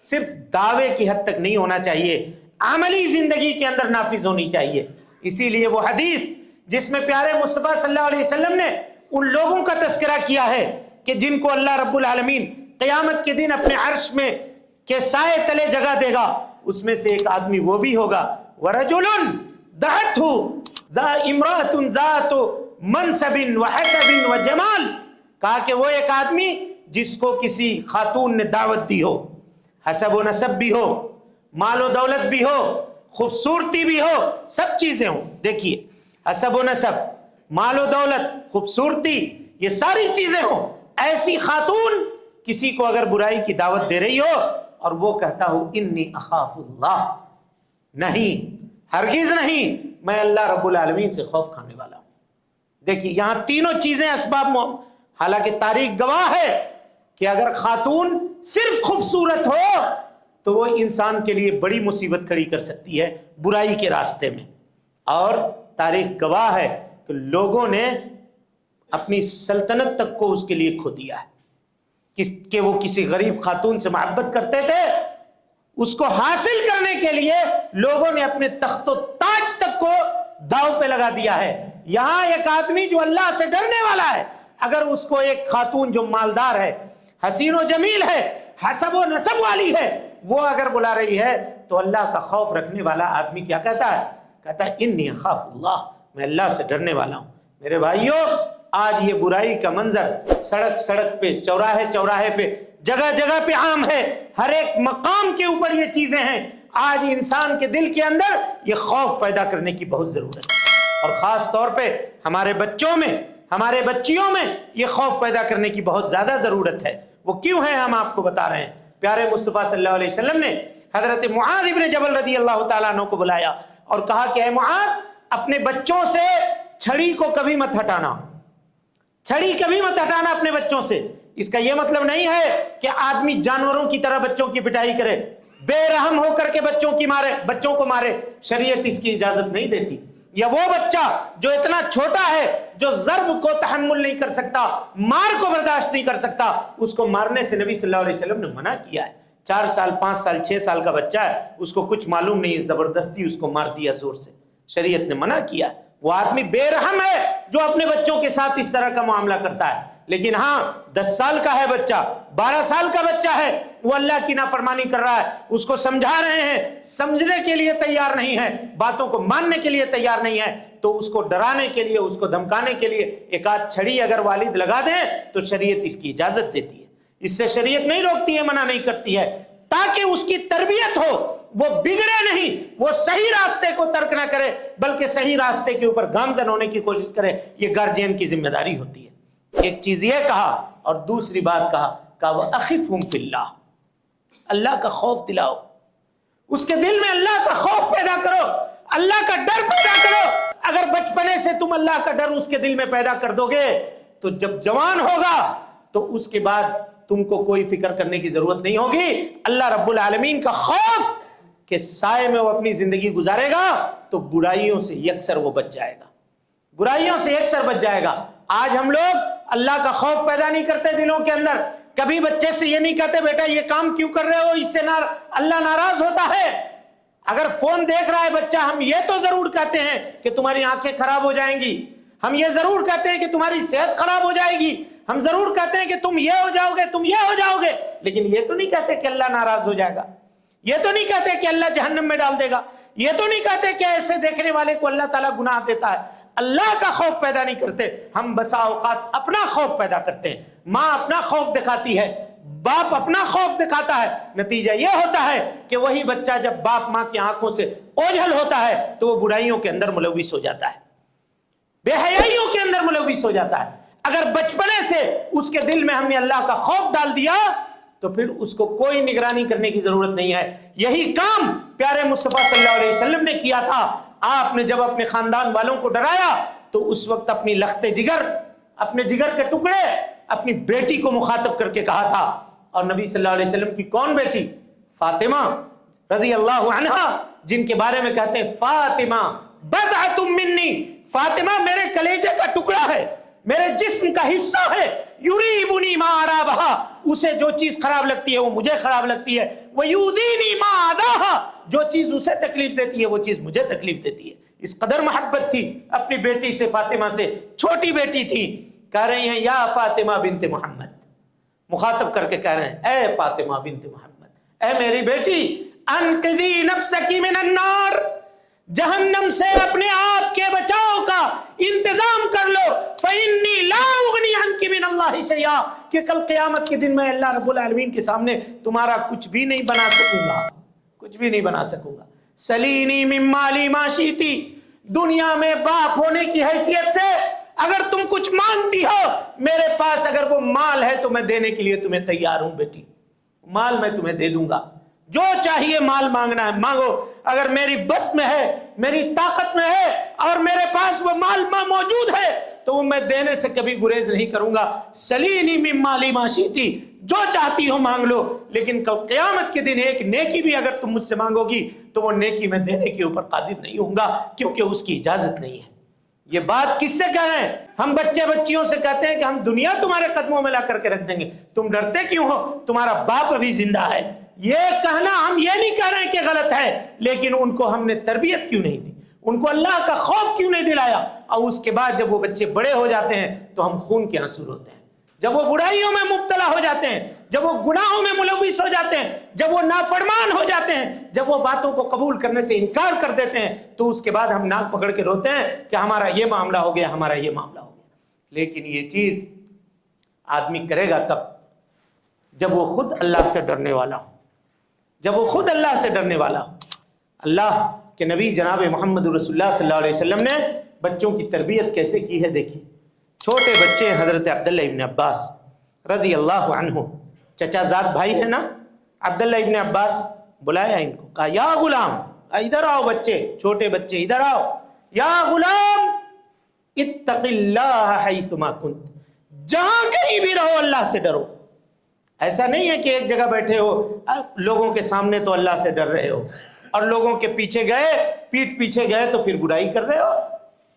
صرف دعوے کی حد تک نہیں ہونا چاہیے، عملی زندگی کے اندر نافذ ہونی چاہیے۔ اسی لیے وہ حدیث جس میں پیارے مصطفیٰ صلی اللہ علیہ وسلم نے ان لوگوں کا تذکرہ کیا ہے کہ جن کو اللہ رب العالمین قیامت کے دن اپنے عرش میں کے سائے تلے جگہ دے گا، اس میں سے ایک آدمی وہ بھی ہوگا، وَرَجُلٌ دَعَتْهُ امْرَأَةٌ ذَاتُ مَنْصَبٍ وَحَسَبٍ وَجَمَالٍ، کہا کہ وہ ایک آدمی جس کو کسی خاتون نے دعوت دی ہو، حسب و نسب بھی ہو، مال و دولت بھی ہو، خوبصورتی بھی ہو، سب چیزیں ہوں۔ دیکھیے، حسب و نسب، مال و دولت، خوبصورتی، یہ ساری چیزیں ہوں، ایسی خاتون کسی کو اگر برائی کی دعوت دے رہی ہو اور وہ کہتا ہو انی اخاف اللہ، نہیں، ہرگز نہیں، میں اللہ رب العالمین سے خوف کھانے والا ہوں۔ دیکھیے یہاں تینوں چیزیں اسباب، حالانکہ تاریخ گواہ ہے کہ اگر خاتون صرف خوبصورت ہو تو وہ انسان کے لیے بڑی مصیبت کھڑی کر سکتی ہے برائی کے راستے میں، اور تاریخ گواہ ہے کہ لوگوں نے اپنی سلطنت تک کو اس کے لیے کھو دیا ہے کہ وہ کسی غریب خاتون سے محبت کرتے تھے، اس کو حاصل کرنے کے لیے لوگوں نے اپنے تخت و تاج تک کو داؤ پہ لگا دیا ہے۔ یہاں ایک آدمی جو اللہ سے ڈرنے والا ہے، اگر اس کو ایک خاتون جو مالدار ہے، حسین و جمیل ہے، حسب و نسب والی ہے، وہ اگر بلا رہی ہے تو اللہ کا خوف رکھنے والا آدمی کیا کہتا ہے؟ کہتا ہے انی اخاف اللہ، میں اللہ سے ڈرنے والا ہوں۔ میرے بھائیوں، آج یہ برائی کا منظر سڑک سڑک پہ، چوراہے چوراہے پہ، جگہ جگہ پہ عام ہے، ہر ایک مقام کے اوپر یہ چیزیں ہیں۔ آج انسان کے دل کے اندر یہ خوف پیدا کرنے کی بہت ضرورت ہے، اور خاص طور پہ ہمارے بچوں میں، ہمارے بچیوں میں یہ خوف پیدا کرنے کی بہت زیادہ ضرورت ہے۔ وہ کیوں ہے ہم آپ کو بتا رہے ہیں۔ پیارے مصطفیٰ صلی اللہ علیہ وسلم نے حضرت معاذ ابن جبل رضی اللہ تعالیٰ عنہ کو بلایا اور کہا کہ اے معاذ، اپنے بچوں سے چھڑی کو کبھی مت ہٹانا، چھڑی کبھی مت ہٹانا اپنے بچوں سے۔ اس کا یہ مطلب نہیں ہے کہ آدمی جانوروں کی طرح بچوں کی پٹائی کرے، بے رحم ہو کر کے بچوں کو مارے۔ شریعت اس کی اجازت نہیں دیتی۔ یا وہ بچہ جو اتنا چھوٹا ہے، جو ضرب کو تحمل نہیں کر سکتا، مار کو برداشت نہیں کر سکتا، اس کو مارنے سے نبی صلی اللہ علیہ وسلم نے منع کیا ہے۔ 4 سال 5 سال 6 سال کا بچہ ہے، اس کو کچھ معلوم نہیں، زبردستی اس کو مار دیا زور سے، شریعت نے منع کیا۔ وہ آدمی بے رحم ہے جو اپنے بچوں کے ساتھ اس طرح کا معاملہ کرتا ہے۔ لیکن ہاں، 10 سال کا ہے بچہ، 12 سال کا بچہ ہے، وہ اللہ کی نافرمانی کر رہا ہے، اس کو سمجھا رہے ہیں، سمجھنے کے لیے تیار نہیں ہے، باتوں کو ماننے کے لیے تیار نہیں ہے، تو اس کو ڈرانے کے لیے، اس کو دھمکانے کے لیے ایک آدھ چھڑی اگر والد لگا دیں تو شریعت اس کی اجازت دیتی ہے۔ اس سے شریعت نہیں روکتی ہے، منع نہیں کرتی ہے، تاکہ اس کی تربیت ہو، وہ بگڑے نہیں، وہ صحیح راستے کو ترک نہ کرے، بلکہ صحیح راستے کے اوپر گامزن ہونے کی کوشش کرے۔ یہ گارجین کی ذمہ داری ہوتی ہے۔ ایک چیز یہ کہا، اور دوسری بات کہا وَأَخِفْهُمْ فِي اللَّهِ، اللہ کا خوف دلاؤ، اس کے دل میں اللہ کا خوف پیدا کرو، اللہ کا ڈر پیدا کرو۔ اگر بچپنے سے تم اللہ کا ڈر اس کے دل میں پیدا کر دو گے تو جب جوان ہوگا تو اس کے بعد تم کو کوئی فکر کرنے کی ضرورت نہیں ہوگی۔ اللہ رب العالمین کا خوف کے سائے میں وہ اپنی زندگی گزارے گا تو برائیوں سے یکسر وہ بچ جائے گا، برائیوں سے یکسر بچ جائے گا۔ آج ہم لوگ اللہ کا خوف پیدا نہیں کرتے دلوں کے اندر، کبھی بچے سے یہ نہیں کہتے بیٹا یہ کام کیوں کر رہے ہو، اس سے اللہ ناراض ہوتا ہے۔ اگر فون دیکھ رہا ہے بچہ، ہم یہ تو ضرور کہتے ہیں کہ تمہاری آنکھیں خراب ہو جائیں گی، ہم یہ ضرور کہتے ہیں کہ تمہاری صحت خراب ہو جائے گی، ہم ضرور کہتے ہیں کہ تم یہ ہو جاؤ گے، تم یہ ہو جاؤ گے، لیکن یہ تو نہیں کہتے کہ اللہ ناراض ہو جائے گا، یہ تو نہیں کہتے کہ اللہ جہنم میں ڈال دے گا، یہ تو نہیں کہتے کہ ایسے دیکھنے والے کو اللہ تعالیٰ گناہ دیتا ہے۔ اللہ کا خوف پیدا نہیں کرتے، ہم بسا اوقات اپنا خوف پیدا کرتے ہیں۔ ماں اپنا خوف دکھاتی ہے، باپ اپنا خوف دکھاتا ہے، نتیجہ یہ ہوتا ہے کہ وہی بچہ جب باپ ماں کی آنکھوں سے اوجھل ہوتا ہے تو وہ برائیوں کے اندر ملوث ہو جاتا ہے، بے حیائیوں کے اندر ملوث ہو جاتا ہے۔ اگر بچپنے سے اس کے دل میں ہم نے اللہ کا خوف ڈال دیا تو پھر اس کو کوئی نگرانی کرنے کی ضرورت نہیں ہے۔ یہی کام پیارے مصطفیٰ صلی اللہ علیہ وسلم نے کیا تھا۔ آپ نے جب اپنے خاندان والوں کو ڈرایا تو اس وقت اپنی لخت جگر، اپنے جگر کے ٹکڑے، اپنی بیٹی کو مخاطب کر کے کہا تھا۔ اور نبی صلی اللہ علیہ وسلم کی کون بیٹی؟ فاطمہ رضی اللہ عنہا، جن کے بارے میں کہتے ہیں فاطمہ بضعۃ منی، فاطمہ میرے کلیجے کا ٹکڑا ہے، میرے جسم کا حصہ ہے، یریبنی ما ارابہا، اسے جو چیز خراب لگتی ہے وہ مجھے خراب لگتی ہے، ویؤذینی ما اذاہا، جو چیز اسے تکلیف دیتی ہے وہ چیز مجھے تکلیف دیتی ہے۔ اس قدر محبت تھی اپنی بیٹی سے، فاطمہ سے، چھوٹی بیٹی تھی۔ کہہ رہی ہیں یا فاطمہ بنت محمد، مخاطب کر کے کہہ رہے ہیں اے فاطمہ بنت محمد، اے میری بیٹی، انقذی نفسک من النار، جہنم سے اپنے آپ کے بچاؤ کا انتظام کر لو، فإنی لا اغنی عنک من اللہ شیئا، کہ کل قیامت کے دن میں اللہ رب العالمین کے سامنے تمہارا کچھ بھی نہیں بنا سکوں گا، کچھ بھی نہیں بنا سکوں گا۔ سلینی من مالی ما شئتی، دنیا میں باپ ہونے کی حیثیت سے اگر تم کچھ مانگتی ہو میرے پاس، اگر وہ مال ہے تو میں دینے کے لیے تمہیں تیار ہوں بیٹی، مال میں تمہیں دے دوں گا، جو چاہیے مال مانگنا ہے مانگو، اگر میری بس میں ہے، میری طاقت میں ہے اور میرے پاس وہ مال موجود ہے تو وہ میں دینے سے کبھی گریز نہیں کروں گا۔ سلینی من مالی ما شئتی، جو چاہتی ہو مانگ لو، لیکن کل قیامت کے دن ایک نیکی بھی اگر تم مجھ سے مانگو گی تو وہ نیکی میں دینے کے اوپر قادر نہیں ہوں گا، کیونکہ اس کی اجازت نہیں ہے۔ یہ بات کس سے کہہ رہے ہیں؟ ہم بچے بچیوں سے کہتے ہیں کہ ہم دنیا تمہارے قدموں میں لا کر کے رکھ دیں گے، تم ڈرتے کیوں ہو؟ تمہارا باپ ابھی زندہ ہے۔ یہ کہنا ہم یہ نہیں کہہ رہے ہیں کہ غلط ہے، لیکن ان کو ہم نے تربیت کیوں نہیں دی، ان کو اللہ کا خوف کیوں نہیں دلایا؟ اور اس کے بعد جب وہ بچے بڑے ہو جاتے ہیں تو ہم خون کے آنسو روتے ہیں۔ جب وہ برائیوں میں مبتلا ہو جاتے ہیں، جب وہ گناہوں میں ملوث ہو جاتے ہیں، جب وہ نافرمان ہو جاتے ہیں، جب وہ باتوں کو قبول کرنے سے انکار کر دیتے ہیں، تو اس کے بعد ہم ناک پکڑ کے روتے ہیں کہ ہمارا یہ معاملہ ہو گیا، ہمارا یہ معاملہ ہو گیا۔ لیکن یہ چیز آدمی کرے گا کب؟ جب وہ خود اللہ سے ڈرنے والا ہو، جب وہ خود اللہ سے ڈرنے والا ہو۔ اللہ کے نبی جناب محمد رسول اللہ صلی اللہ علیہ وسلم نے بچوں کی تربیت کیسے کی ہے دیکھیے۔ چھوٹے بچے حضرت عبداللہ ابن عباس رضی اللہ عنہ، چچا زاد بھائی ہے نا عبداللہ ابن عباس، بلایا ان کو، کہا یا غلام، ادھر آؤ بچے، چھوٹے بچے ادھر آؤ، یا غلام اتق اللہ حیثما کنت، جہاں کہیں بھی رہو اللہ سے ڈرو۔ ایسا نہیں ہے کہ ایک جگہ بیٹھے ہو، لوگوں کے سامنے تو اللہ سے ڈر رہے ہو، اور لوگوں کے پیچھے گئے، پیٹھ پیچھے گئے تو پھر برائی کر رہے ہو،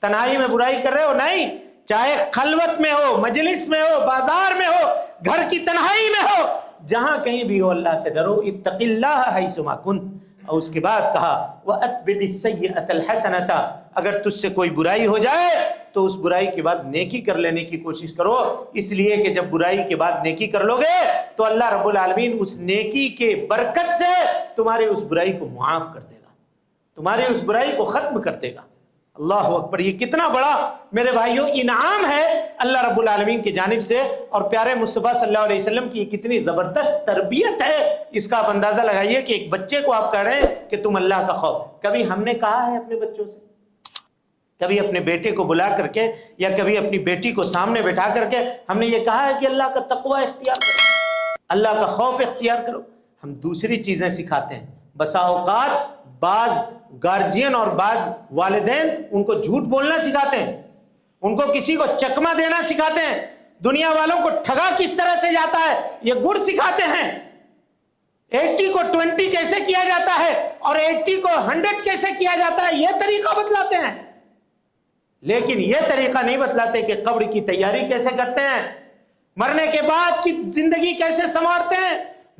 تنہائی میں برائی کر رہے ہو۔ نہیں، چاہے خلوت میں ہو، مجلس میں ہو، بازار میں ہو، گھر کی تنہائی میں ہو، جہاں کہیں بھی ہو اللہ سے ڈرو۔ اتق اللہ حیثما کنت، اور اس کے بعد کہا وَأَتْبِعِ السَّيِّئَةَ الْحَسَنَةَ، اگر تجھ سے کوئی برائی ہو جائے تو اس برائی کے بعد نیکی کر لینے کی کوشش کرو، اس لیے کہ جب برائی کے بعد نیکی کر لو گے تو اللہ رب العالمین اس نیکی کے برکت سے تمہاری اس برائی کو معاف کر دے گا، تمہاری اس برائی کو ختم کر دے گا۔ اللہ اکبر، یہ کتنا بڑا میرے بھائیوں انعام ہے اللہ رب العالمین کی جانب سے، اور پیارے مصطفیٰ صلی اللہ علیہ وسلم کی کتنی زبردست تربیت ہے، اس کا آپ اندازہ لگائیے کہ ایک بچے کو آپ کہہ رہے ہیں کہ تم اللہ کا خوف۔ کبھی ہم نے کہا ہے اپنے بچوں سے، کبھی اپنے بیٹے کو بلا کر کے یا کبھی اپنی بیٹی کو سامنے بٹھا کر کے ہم نے یہ کہا ہے کہ اللہ کا تقوی اختیار کرو، اللہ کا خوف اختیار کرو؟ ہم دوسری چیزیں سکھاتے ہیں۔ بسا اوقات بعض گارجین اور بعض والدین ان کو جھوٹ بولنا سکھاتے ہیں، ان کو کسی کو چکما دینا سکھاتے ہیں، دنیا والوں کو ٹھگا کس طرح سے جاتا ہے یہ گڑ سکھاتے ہیں، 80 کو 20 کیسے کیا جاتا ہے اور 80 کو 100 کیسے کیا جاتا ہے یہ طریقہ بتلاتے ہیں، لیکن یہ طریقہ نہیں بتلاتے کہ قبر کی تیاری کیسے کرتے ہیں، مرنے کے بعد کی زندگی کیسے سنوارتے ہیں۔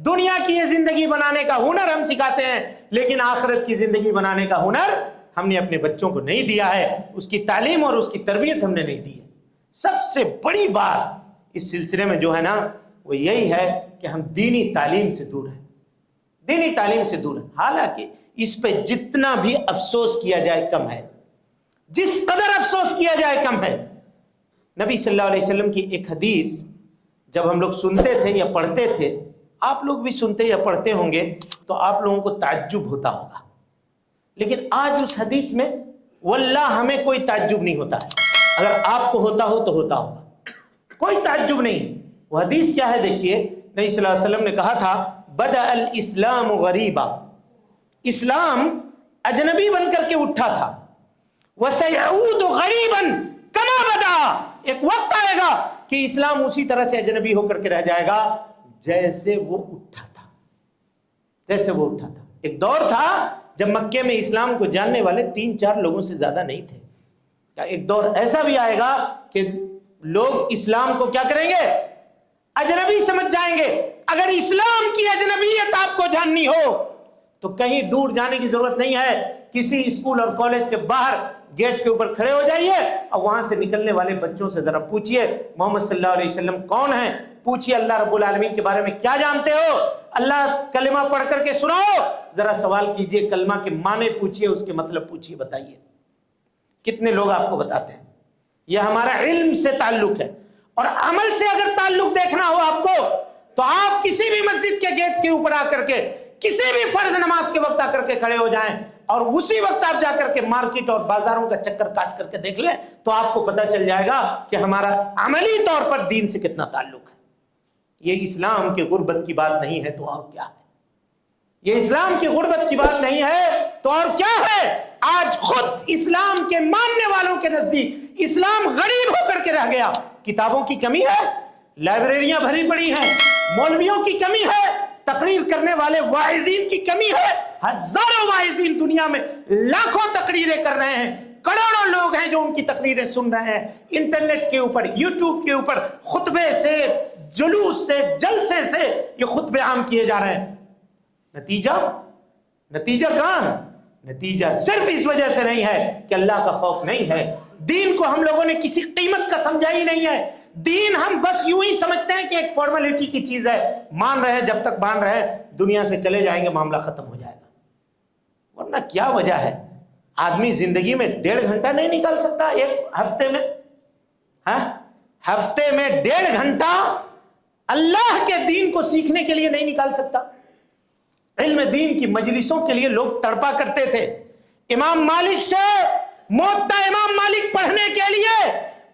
دنیا کی یہ زندگی بنانے کا ہنر ہم سکھاتے ہیں، لیکن آخرت کی زندگی بنانے کا ہنر ہم نے اپنے بچوں کو نہیں دیا ہے، اس کی تعلیم اور اس کی تربیت ہم نے نہیں دی ہے۔ سب سے بڑی بات اس سلسلے میں جو ہے نا وہ یہی ہے کہ ہم دینی تعلیم سے دور ہیں، دینی تعلیم سے دور ہیں۔ حالانکہ اس پہ جتنا بھی افسوس کیا جائے کم ہے، جس قدر افسوس کیا جائے کم ہے۔ نبی صلی اللہ علیہ وسلم کی ایک حدیث جب ہم لوگ سنتے تھے یا پڑھتے تھے، آپ لوگ بھی سنتے یا پڑھتے ہوں گے تو آپ لوگوں کو تعجب ہوتا ہوگا، لیکن آج اس حدیث میں واللہ ہمیں کوئی تعجب نہیں ہوتا ہے۔ اگر آپ کو ہوتا ہو تو ہوتا ہوگا، کوئی تعجب نہیں۔ وہ حدیث کیا ہے دیکھیے، نبی صلی اللہ علیہ وسلم نے کہا تھا بدأ الاسلام غریبا، اسلام اجنبی بن کر کے اٹھا تھا، وَسَيَعُودُ غَرِيبًا كَمَا بَدَأَ، ایک وقت آئے گا کہ اسلام اسی طرح سے اجنبی ہو کر کے رہ جائے گا جیسے وہ اٹھا تھا، جیسے وہ اٹھا تھا۔ ایک دور تھا جب مکے میں اسلام کو جاننے والے 3-4 لوگوں سے زیادہ نہیں تھے۔ ایک دور ایسا بھی آئے گا کہ لوگ اسلام کو کیا کریں گے؟ اجنبی سمجھ جائیں گے۔ اگر اسلام کی اجنبیت آپ کو جاننی ہو تو کہیں دور جانے کی ضرورت نہیں ہے، کسی اسکول اور کالج کے باہر گیٹ کے اوپر کھڑے ہو جائیے اور وہاں سے نکلنے والے بچوں سے ذرا پوچھئے محمد صلی اللہ علیہ وسلم کون ہیں، پوچھئے اللہ رب العالمین کے بارے میں کیا جانتے ہو، اللہ کلمہ پڑھ کر کے سناؤ، ذرا سوال کیجئے، کلمہ کے معنی پوچھئے، اس کے مطلب پوچھئے، بتائیے کتنے لوگ آپ کو بتاتے ہیں۔ یہ ہمارا علم سے تعلق ہے، اور عمل سے اگر تعلق دیکھنا ہو آپ کو تو آپ کسی بھی مسجد کے گیٹ کے اوپر آ کر کے کسی بھی فرض نماز کے وقت آ کر کے کھڑے ہو جائیں اور اسی وقت آپ جا کر کے مارکیٹ اور بازاروں کا چکر کاٹ کر کے دیکھ لیں تو آپ کو پتہ چل جائے گا کہ ہمارا عملی طور پر دین سے کتنا تعلق ہے۔ یہ اسلام کی غربت کی بات نہیں ہے تو اور کیا ہے؟ یہ اسلام کی غربت کی بات نہیں ہے تو اور کیا ہے؟ آج خود اسلام کے ماننے والوں کے نزدیک اسلام غریب ہو کر کے رہ گیا۔ کتابوں کی کمی ہے، لائبریریاں بھری پڑی ہیں، مولویوں کی کمی ہے، تقریر کرنے والے واعظین کی کمی ہے، ہزاروں واعظین دنیا میں لاکھوں تقریریں کر رہے ہیں، کروڑوں لوگ ہیں جو ان کی تقریریں سن رہے ہیں، انٹرنیٹ کے اوپر، یوٹیوب کے اوپر خطبے سے، جلوس سے، جلسے سے یہ خطبے عام کیے جا رہے ہیں۔ نتیجہ کہاں ہے؟ نتیجہ صرف اس وجہ سے نہیں ہے کہ اللہ کا خوف نہیں ہے، دین کو ہم لوگوں نے کسی قیمت کا سمجھا ہی نہیں ہے، دین ہم بس یوں ہی سمجھتے ہیں کہ ایک فارمیلٹی کی چیز ہے، مان رہے ہیں، جب تک مان رہے ہیں دنیا سے چلے جائیں گے معاملہ ختم ہو جائے گا۔ ورنہ کیا وجہ ہے؟ آدمی زندگی میں 1.5 گھنٹہ نہیں نکال سکتا ایک ہفتے میں؟ ہفتے میں 1.5 گھنٹہ اللہ کے دین کو سیکھنے کے لیے نہیں نکال سکتا؟ علم دین کی مجلسوں کے لیے لوگ تڑپا کرتے تھے۔ امام مالک سے موطا امام مالک پڑھنے کے لیے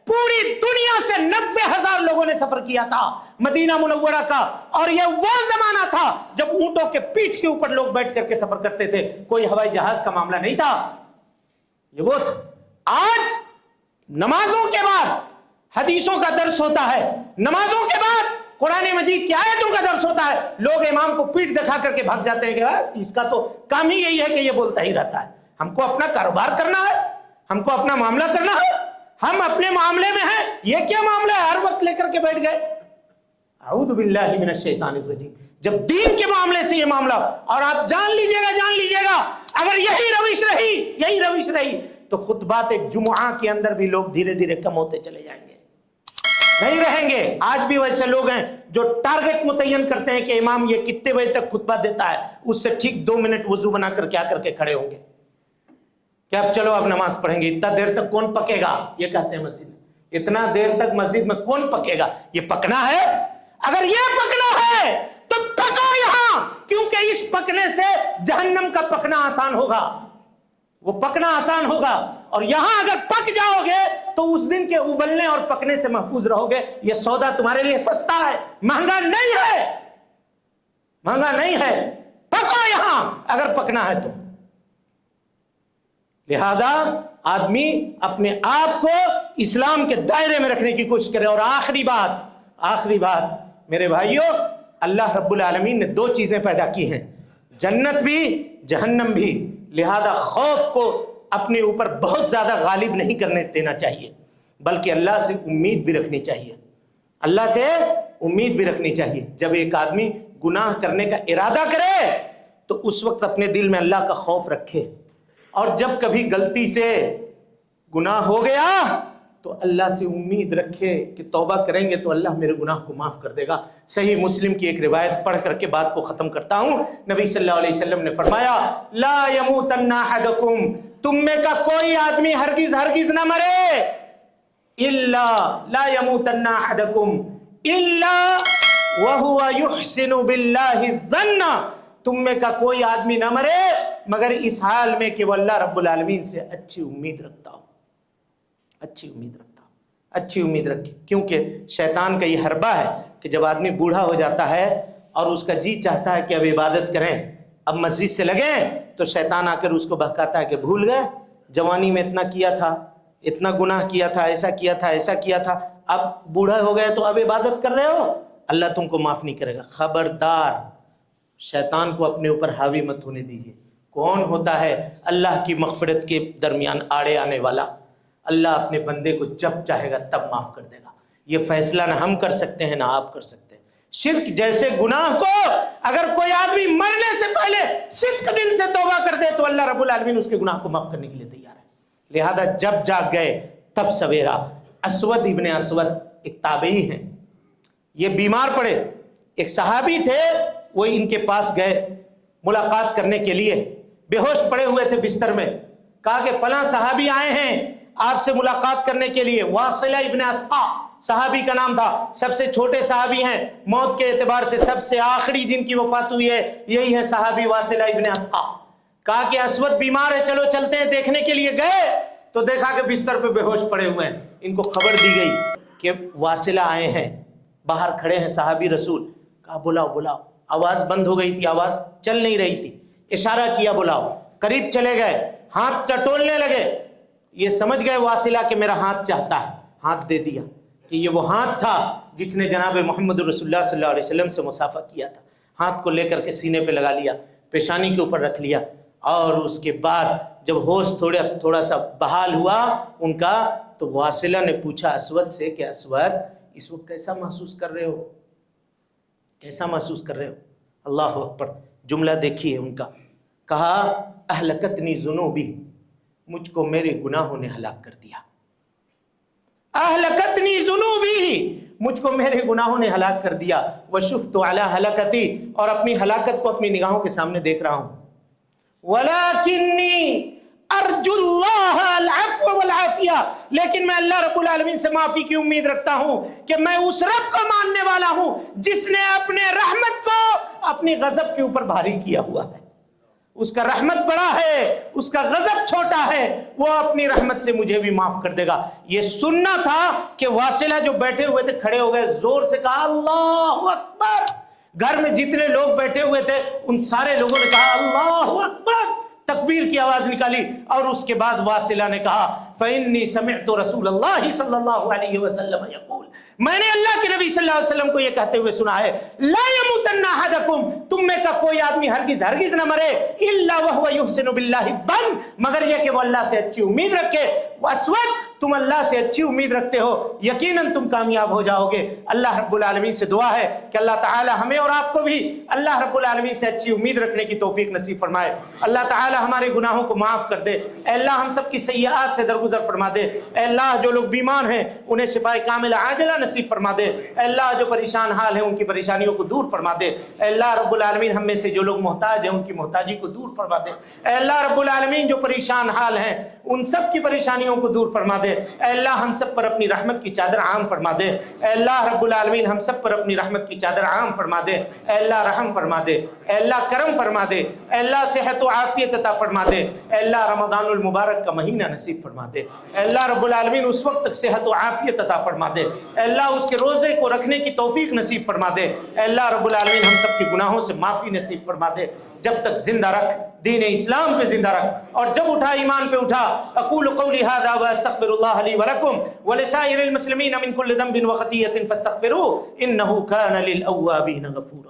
پوری دنیا سے 90,000 لوگوں نے سفر کیا تھا مدینہ منورہ کا، اور یہ وہ زمانہ تھا جب اونٹوں کے پیٹھ کے اوپر لوگ بیٹھ کر کے سفر کرتے تھے، کوئی ہوائی جہاز کا معاملہ نہیں تھا۔ یہ وہ تھا۔ آج نمازوں کے بعد حدیثوں کا درس ہوتا ہے، نمازوں کے بعد قرآن مجید کی آیتوں کا درس ہوتا ہے، لوگ امام کو پیٹھ دکھا کر کے بھاگ جاتے ہیں کہ اس کا تو کام ہی یہی ہے کہ یہ بولتا ہی رہتا ہے، ہم کو اپنا کاروبار کرنا ہے، ہم کو اپنا معاملہ کرنا ہے، ہم اپنے معاملے میں ہیں، یہ کیا معاملہ ہے ہر وقت لے کر کے بیٹھ گئے۔ اعوذ باللہ من الشیطان الرجیم۔ جب دین کے معاملے سے یہ معاملہ، اور آپ جان لیجئے گا اگر یہی روش رہی تو خطبات ایک جمعہ کے اندر بھی لوگ دھیرے دھیرے کم ہوتے چلے جائیں گے، نہیں رہیں گے۔ آج بھی ویسے لوگ ہیں جو ٹارگٹ متعین کرتے ہیں کہ امام یہ کتنے بجے تک خطبہ دیتا ہے، اس سے ٹھیک 2 منٹ وضو بنا کر کے آ کر کے کھڑے ہوں گے کہ اب چلو اب نماز پڑھیں گے۔ اتنا دیر تک کون پکے گا؟ یہ کہتے ہیں مسجد میں، اتنا دیر تک مسجد میں کون پکے گا؟ یہ پکنا ہے؟ اگر یہ پکنا ہے تو پکو یہاں، کیونکہ اس پکنے سے جہنم کا پکنا آسان ہوگا، وہ پکنا آسان ہوگا، اور یہاں اگر پک جاؤ گے تو اس دن کے ابلنے اور پکنے سے محفوظ رہو گے۔ یہ سودا تمہارے لیے سستا ہے، مہنگا نہیں ہے، پکو یہاں اگر پکنا ہے تو۔ لہذا آدمی اپنے آپ کو اسلام کے دائرے میں رکھنے کی کوشش کرے۔ اور آخری بات میرے بھائیوں، اللہ رب العالمین نے 2 چیزیں پیدا کی ہیں، جنت بھی جہنم بھی، لہذا خوف کو اپنے اوپر بہت زیادہ غالب نہیں کرنے دینا چاہیے، بلکہ اللہ سے امید بھی رکھنی چاہیے، اللہ سے امید بھی رکھنی چاہیے۔ جب ایک آدمی گناہ کرنے کا ارادہ کرے تو اس وقت اپنے دل میں اللہ کا خوف رکھے، اور جب کبھی غلطی سے گناہ ہو گیا تو اللہ سے امید رکھے کہ توبہ کریں گے تو اللہ میرے گناہ کو معاف کر دے گا۔ صحیح مسلم کی ایک روایت پڑھ کر کے بات کو ختم کرتا ہوں۔ نبی صلی اللہ علیہ وسلم نے فرمایا، لا یموتن احدکم، تم میں کا کوئی آدمی ہرگز نہ مرے، الا لا یموتن احدکم الا وہو یحسن باللہ الظن، تم میں کا کوئی آدمی نہ مرے مگر اس حال میں کہ وہ اللہ رب العالمین سے اچھی امید رکھتا ہو، اچھی امید رکھے۔ کیونکہ شیطان کا یہ حربہ ہے کہ جب آدمی بوڑھا ہو جاتا ہے اور اس کا جی چاہتا ہے کہ اب عبادت کریں، اب مسجد سے لگیں، تو شیطان آ کر اس کو بہکاتا ہے کہ بھول گئے جوانی میں اتنا کیا تھا، اتنا گناہ کیا تھا، ایسا کیا تھا، اب بوڑھا ہو گئے تو اب عبادت کر رہے ہو، اللہ تم کو معاف نہیں کرے گا۔ خبردار، شیطان کو اپنے اوپر حاوی مت ہونے دیجیے۔ کون ہوتا ہے اللہ کی مغفرت کے درمیان آڑے آنے والا؟ اللہ اپنے بندے کو جب چاہے گا تب معاف کر دے گا۔ یہ فیصلہ نہ ہم کر سکتے ہیں نہ آپ کر سکتے ہیں۔ شرک جیسے گناہ کو اگر کوئی آدمی مرنے سے پہلے صدق دل سے توبہ کر دے تو اللہ رب العالمین اس کے گناہ کو معاف کرنے کے لیے تیار ہے۔ لہذا جب جاگ گئے تب سویرا۔ اسود ابن اسود ایک تابعی ہیں، یہ بیمار پڑے، ایک صحابی تھے، وہ ان کے پاس گئے ملاقات کرنے کے لیے، بے ہوش پڑے ہوئے تھے بستر میں، کہا کہ فلاں صحابی آئے ہیں آپ سے ملاقات کرنے کے لیے۔ واصلہ ابن اسقا صحابی کا نام تھا، سب سے چھوٹے صحابی ہیں، موت کے اعتبار سے سب سے آخری جن کی وفات ہوئی ہے یہی ہے صحابی واصلہ ابن اسقا۔ کہا کہ اسود بیمار ہے، چلو چلتے ہیں دیکھنے کے لیے۔ گئے تو دیکھا کہ بستر پہ بے ہوش پڑے ہوئے ہیں۔ ان کو خبر دی گئی کہ واصلہ آئے ہیں، باہر کھڑے ہیں صحابی رسول۔ کہا بلاؤ، آواز بند ہو گئی تھی، آواز چل نہیں رہی تھی، اشارہ کیا بلاؤ، قریب چلے گئے، ہاتھ چٹولنے لگے۔ یہ سمجھ گئے واصلہ کہ میرا ہاتھ چاہتا ہے، ہاتھ دے دیا کہ یہ وہ ہاتھ تھا جس نے جناب محمد رسول اللہ صلی اللہ علیہ وسلم سے مصافحہ کیا تھا۔ ہاتھ کو لے کر کے سینے پہ لگا لیا، پیشانی کے اوپر رکھ لیا، اور اس کے بعد جب ہوش تھوڑا سا بحال ہوا ان کا، تو واصلہ نے پوچھا اسود سے کہ اسود اس وقت کیسا محسوس کر رہے ہو؟ اللہ اکبر، جملہ دیکھیے ان کا، کہا اہلکتنی ذنوبی، مجھ کو میرے گناہوں نے ہلاک کر دیا۔ اہلکتنی ذنوبی، مجھ کو میرے گناہوں نے ہلاک کر دیا، وشفت علی ہلاکتی، اور اپنی ہلاکت کو اپنی نگاہوں کے سامنے دیکھ رہا ہوں، ولکنی ارجو اللہ العفو والعافیہ، لیکن میں اللہ رب العالمین سے معافی کی امید رکھتا ہوں کہ میں اس رب کو ماننے والا ہوں جس نے اپنے رحمت کو اپنی غضب کے اوپر بھاری کیا ہوا ہے، اس کا رحمت بڑا ہے، اس کا غضب چھوٹا ہے، وہ اپنی رحمت سے مجھے بھی معاف کر دے گا۔ یہ سننا تھا کہ واصلہ جو بیٹھے ہوئے تھے کھڑے ہو گئے، زور سے کہا اللہ اکبر۔ گھر میں جتنے لوگ بیٹھے ہوئے تھے ان سارے لوگوں نے کہا اللہ اکبر، تکبیر کی آواز نکالی، اور اس کے بعد واصلہ نے کہا فإنی سمعت رسول اللہ صلی اللہ علیہ وسلم یقول، میں نے اللہ کے نبی صلی اللہ علیہ وسلم کو یہ کہتے ہوئے سنا ہے، لا یموتن احدکم، تم میں کا کوئی آدمی ہرگز نہ مرے، الا وهو یحسن باللہ الظن، مگر یہ کہ وہ اللہ سے اچھی امید رکھے، واسود، تم اللہ سے اچھی امید رکھتے ہو، یقیناً تم کامیاب ہو جاؤ گے۔ اللہ رب العالمین سے دعا ہے کہ اللہ تعالی ہمیں اور آپ کو بھی اللہ رب العالمین سے اچھی امید رکھنے کی توفیق نصیب فرمائے۔ اللہ تعالی ہمارے گناہوں کو معاف کر دے، اے اللہ ہم سب کی سیئات سے درگزر فرما دے، اے اللہ جو لوگ بیمار ہیں انہیں شفائے کاملہ عاجلہ نصیب فرما دے، اے اللہ جو پریشان حال ہیں ان کی پریشانیوں کو دور فرما دے، اے اللہ رب العالمین ہم میں سے جو لوگ محتاج ہیں ان کی محتاجی کو دور فرما دے، اے اللہ رب العالمین جو پریشان حال ہیں ان سب کی پریشانیوں کو دور فرما دے، اے اللہ ہم سب پر اپنی رحمت کی چادر عام فرما دے، اے اللہ رب العالمین ہم سب پر اپنی رحمت کی چادر عام فرما دے، اے اللہ رحم فرما دے، اے اللہ کرم فرما دے، اے اللہ صحت و عافیت عطا فرما دے، اے اللہ رمضان المبارک کا مہینہ نصیب فرما دے، اے اللہ رب العالمین اس وقت تک صحت و عافیت عطا فرما دے، اے اللہ اس کے روزے کو رکھنے کی توفیق نصیب فرما دے، اے اللہ رب العالمین ہم سب کے گناہوں سے معافی نصیب فرما دے، جب تک زندہ رکھ، دین اسلام پہ زندہ رکھ، اور جب اٹھا ایمان پہ اٹھا۔ اقول قولی ھذا واستغفر اللہ لی ولکم ولسائر المسلمین من کل ذنب وخطیۃ فاستغفروہ انہ کان للأوابین غفورا۔